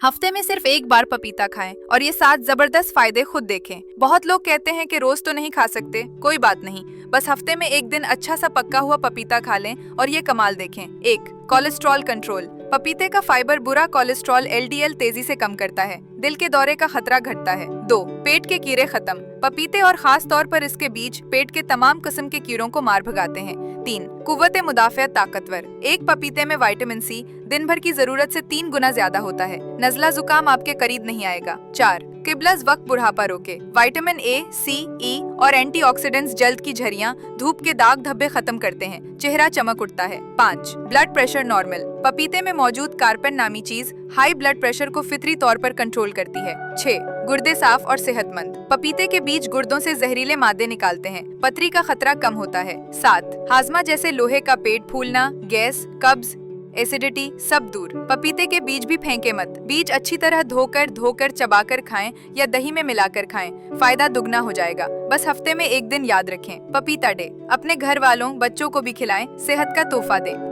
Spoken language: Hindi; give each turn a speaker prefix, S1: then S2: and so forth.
S1: हफ्ते में सिर्फ एक बार पपीता खाएं और ये 7 जबरदस्त फायदे खुद देखें। बहुत लोग कहते हैं कि रोज तो नहीं खा सकते, कोई बात नहीं, बस हफ्ते में एक दिन अच्छा सा पक्का हुआ पपीता खा लें और ये कमाल देखें। 1. Cholesterol control. पपीते का फाइबर बुरा कोलेस्ट्रॉल LDL तेजी से कम करता है, दिल के दौरे का खतरा घटता है। 2. पेट के कीड़े खत्म। पपीते और खास तौर पर इसके बीज पेट के तमाम किस्म के कीड़ों को मार भगाते हैं। 3. कुव्वत मुदाफ़ियत ताकतवर। एक पपीते में विटामिन C दिन भर की जरूरत से 3 गुना ज्यादा होता है, नजला जुकाम आपके करीब नहीं आएगा। 4. किबलस वक्त बुढ़ापा रोके। विटामिन A, C, E और एंटीऑक्सीडेंट्स जल्द की झरियां, धूप के दाग धब्बे खत्म करते हैं, चेहरा चमक उठता है। 5. Blood pressure normal. पपीते में मौजूद कार्पेन नामी चीज हाई ब्लड प्रेशर को फितरी तौर पर कंट्रोल करती है। 6. गुर्दे साफ और सेहतमंद। पपीते के बीज गुर्दों से जहरीले मादे निकालते हैं, पथरी का खतरा कम होता है। 7. हाजमा जैसे लोहे का पेट फूलना, गैस, कब्ज, एसिडिटी सब दूर। पपीते के बीज भी फेंके मत, बीज अच्छी तरह धोकर चबाकर खाएं या दही में मिलाकर खाएं, फायदा दुगना हो जाएगा। बस हफ्ते में एक दिन याद रखें, पपीता डे। अपने घर वालों, बच्चों को भी खिलाएं, सेहत का तोहफा दें।